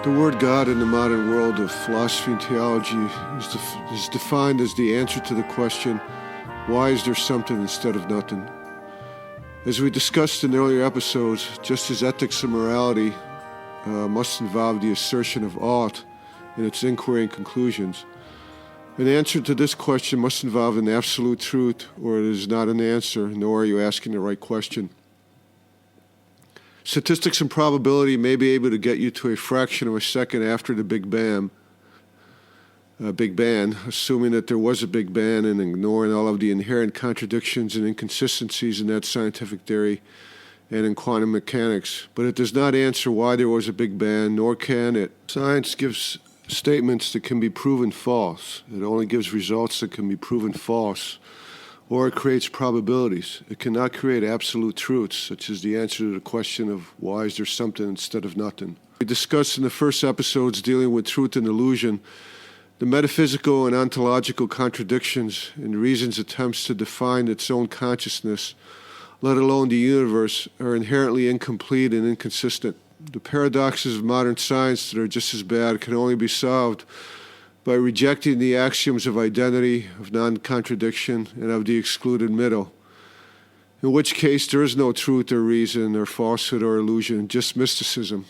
The word God in the modern world of philosophy and theology is defined as the answer to the question, why is there something instead of nothing? As we discussed in earlier episodes, just as ethics and morality must involve the assertion of ought in its inquiry and conclusions, an answer to this question must involve an absolute truth, or it is not an answer, nor are you asking the right question. Statistics and probability may be able to get you to a fraction of a second after the Big Bang, assuming that there was a Big Bang and ignoring all of the inherent contradictions and inconsistencies in that scientific theory and in quantum mechanics. But it does not answer why there was a Big Bang, nor can it. Science gives statements that can be proven false. It only gives results that can be proven false. Or it creates probabilities. It cannot create absolute truths, such as the answer to the question of why is there something instead of nothing. We discussed in the first episodes dealing with truth and illusion, the metaphysical and ontological contradictions and reason's attempts to define its own consciousness, let alone the universe, are inherently incomplete and inconsistent. The paradoxes of modern science that are just as bad can only be solved by rejecting the axioms of identity, of non-contradiction, and of the excluded middle, in which case there is no truth or reason or falsehood or illusion, just mysticism.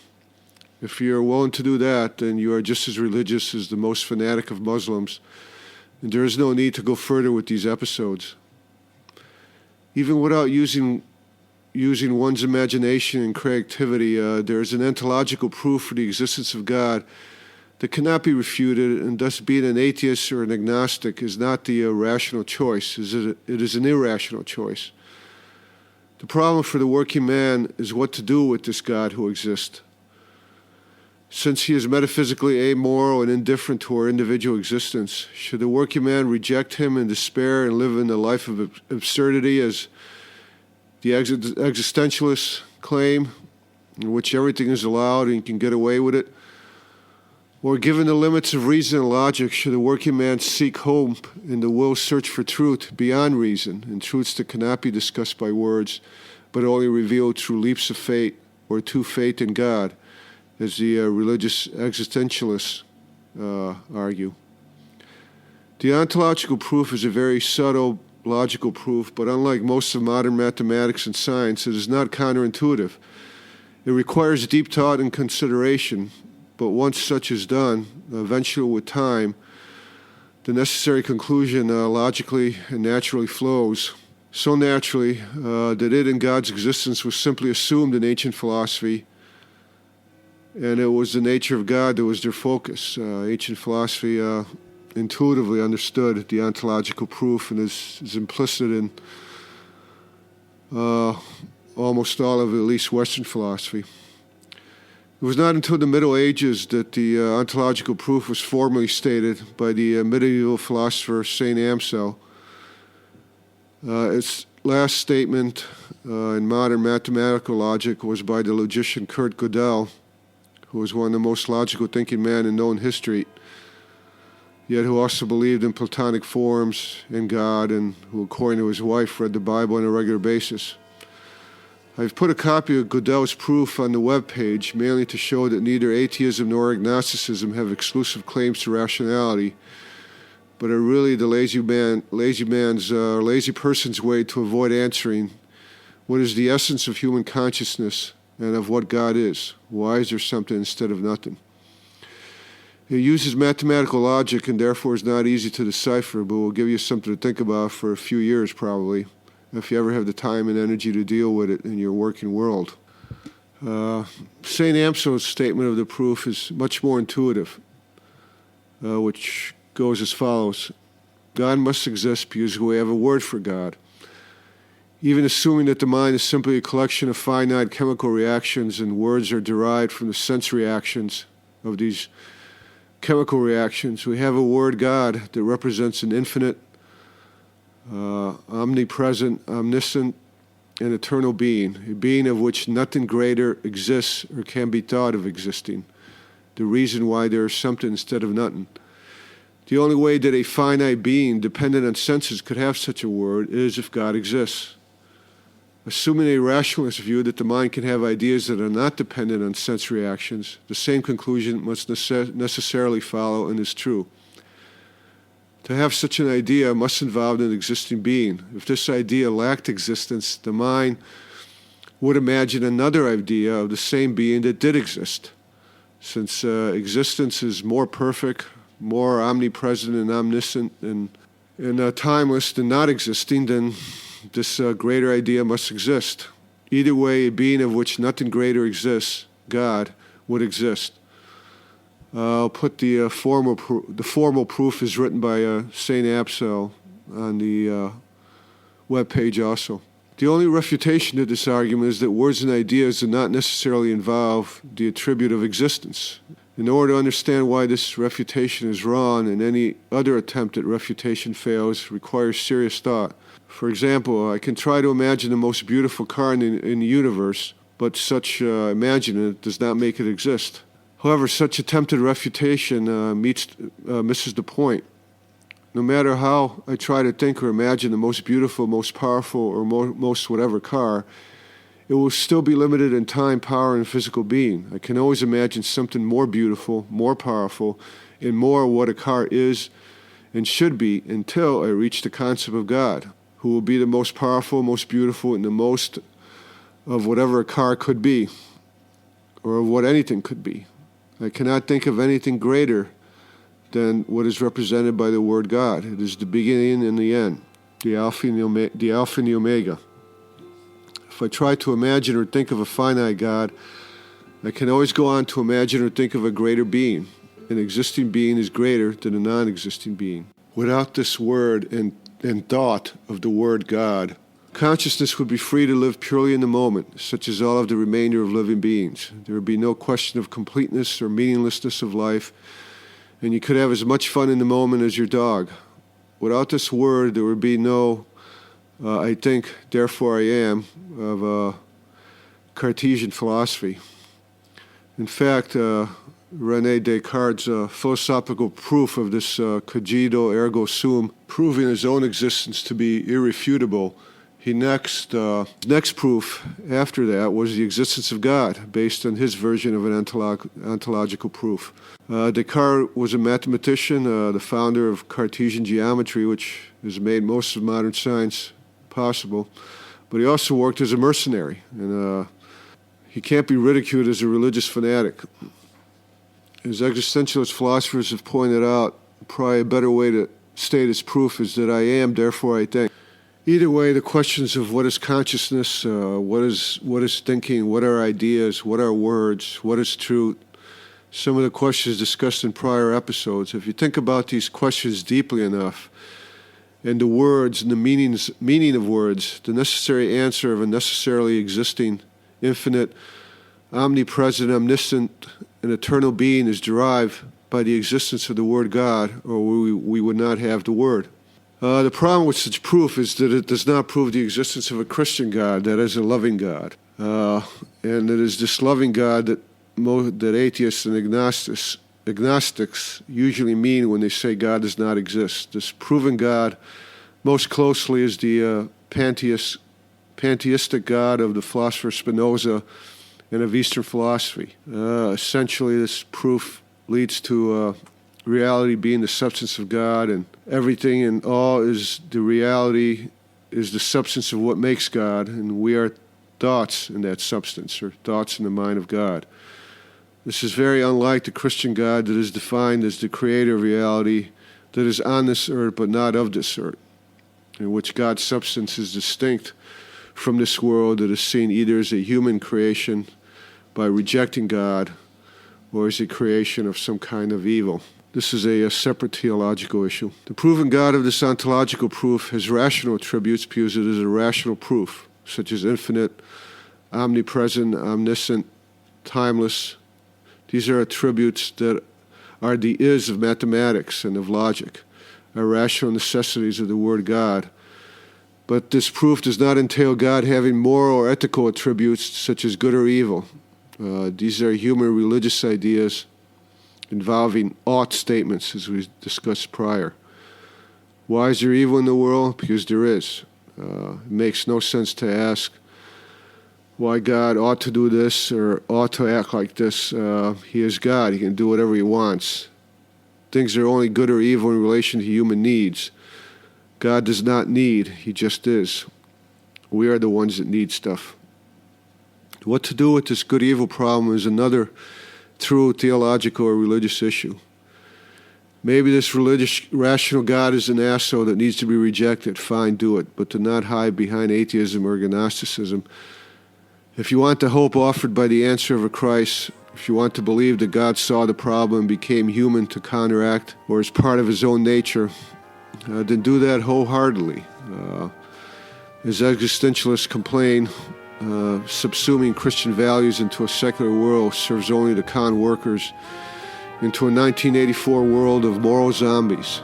If you are willing to do that, then you are just as religious as the most fanatic of Muslims, and there is no need to go further with these episodes. Even without using one's imagination and creativity, there is an ontological proof for the existence of God that cannot be refuted, and thus being an atheist or an agnostic is not the rational choice. It is an irrational choice. The problem for the working man is what to do with this God who exists. Since he is metaphysically amoral and indifferent to our individual existence, should the working man reject him in despair and live in a life of absurdity as the existentialists claim, in which everything is allowed and you can get away with it? Or given the limits of reason and logic, should the working man seek hope in the will search for truth beyond reason, and truths that cannot be discussed by words, but only revealed through leaps of faith or through faith in God, as the religious existentialists argue? The ontological proof is a very subtle, logical proof, but unlike most of modern mathematics and science, it is not counterintuitive. It requires deep thought and consideration. But once such is done, eventually with time, the necessary conclusion logically and naturally flows, so naturally that it and God's existence was simply assumed in ancient philosophy, and it was the nature of God that was their focus. Ancient philosophy intuitively understood the ontological proof and is implicit in almost all of at least Western philosophy. It was not until the Middle Ages that the ontological proof was formally stated by the medieval philosopher St. Amsel. Its last statement in modern mathematical logic was by the logician Kurt Gödel, who was one of the most logical thinking men in known history, yet who also believed in Platonic forms and God, and who, according to his wife, read the Bible on a regular basis. I've put a copy of Gödel's proof on the webpage, mainly to show that neither atheism nor agnosticism have exclusive claims to rationality, but are really the lazy person's way to avoid answering what is the essence of human consciousness and of what God is. Why is there something instead of nothing? It uses mathematical logic and therefore is not easy to decipher, but will give you something to think about for a few years probably, if you ever have the time and energy to deal with it in your working world. St. Amsel's statement of the proof is much more intuitive, which goes as follows. God must exist because we have a word for God. Even assuming that the mind is simply a collection of finite chemical reactions and words are derived from the sense reactions of these chemical reactions, we have a word God that represents an infinite, omnipresent, omniscient, and eternal being, a being of which nothing greater exists or can be thought of existing, the reason why there is something instead of nothing. The only way that a finite being dependent on senses could have such a word is if God exists. Assuming a rationalist view that the mind can have ideas that are not dependent on sensory actions, the same conclusion must necessarily follow and is true. To have such an idea must involve an existing being. If this idea lacked existence, the mind would imagine another idea of the same being that did exist. Since existence is more perfect, more omnipresent and omniscient and timeless than not existing, then this greater idea must exist. Either way, a being of which nothing greater exists, God, would exist. I'll put the formal proof is written by Saint Absel on the web page also. The only refutation to this argument is that words and ideas do not necessarily involve the attribute of existence. In order to understand why this refutation is wrong and any other attempt at refutation fails requires serious thought. For example, I can try to imagine the most beautiful car in the universe, but such imagining it does not make it exist. However, such attempted refutation misses the point. No matter how I try to think or imagine the most beautiful, most powerful, or most whatever car, it will still be limited in time, power, and physical being. I can always imagine something more beautiful, more powerful, and more what a car is and should be until I reach the concept of God, who will be the most powerful, most beautiful, and the most of whatever a car could be, or of what anything could be. I cannot think of anything greater than what is represented by the word God. It is the beginning and the end, the Alpha and the Omega. If I try to imagine or think of a finite God, I can always go on to imagine or think of a greater being. An existing being is greater than a non-existing being. Without this word and thought of the word God, consciousness would be free to live purely in the moment, such as all of the remainder of living beings. There would be no question of completeness or meaninglessness of life, and you could have as much fun in the moment as your dog. Without this word, there would be no, I think, therefore I am, of Cartesian philosophy. In fact, René Descartes' philosophical proof of this cogito ergo sum, proving his own existence to be irrefutable, next proof after that was the existence of God, based on his version of an ontological proof. Descartes was a mathematician, the founder of Cartesian geometry, which has made most of modern science possible, but he also worked as a mercenary, and he can't be ridiculed as a religious fanatic. As existentialist philosophers have pointed out, probably a better way to state his proof is that I am, therefore I think. Either way, the questions of what is consciousness, what is thinking, what are ideas, what are words, what is truth, some of the questions discussed in prior episodes, if you think about these questions deeply enough, and the words and the meaning of words, the necessary answer of a necessarily existing, infinite, omnipresent, omniscient, and eternal being is derived by the existence of the word God, or we would not have the word. The problem with such proof is that it does not prove the existence of a Christian God, that is a loving God. And it is this loving God that atheists and agnostics usually mean when they say God does not exist. This proven God most closely is the pantheistic God of the philosopher Spinoza and of Eastern philosophy. Essentially, this proof leads to reality being the substance of God, and everything and all is the reality, is the substance of what makes God, and we are thoughts in that substance, or thoughts in the mind of God. This is very unlike the Christian God that is defined as the creator of reality that is on this earth but not of this earth, in which God's substance is distinct from this world that is seen either as a human creation by rejecting God or as a creation of some kind of evil. This is a separate theological issue. The proven God of this ontological proof has rational attributes because it is a rational proof, such as infinite, omnipresent, omniscient, timeless. These are attributes that are the is of mathematics and of logic, are rational necessities of the word God. But this proof does not entail God having moral or ethical attributes such as good or evil. These are human religious ideas involving ought statements, as we discussed prior. Why is there evil in the world? Because there is. It makes no sense to ask why God ought to do this or ought to act like this. He is God. He can do whatever he wants. Things are only good or evil in relation to human needs. God does not need. He just is. We are the ones that need stuff. What to do with this good-evil problem is another true theological or religious issue. Maybe this religious, rational God is an asshole that needs to be rejected. Fine, do it. But do not hide behind atheism or agnosticism. If you want the hope offered by the answer of a Christ, if you want to believe that God saw the problem and became human to counteract or as part of his own nature, then do that wholeheartedly. As existentialists complain, subsuming Christian values into a secular world serves only to con workers into a 1984 world of moral zombies.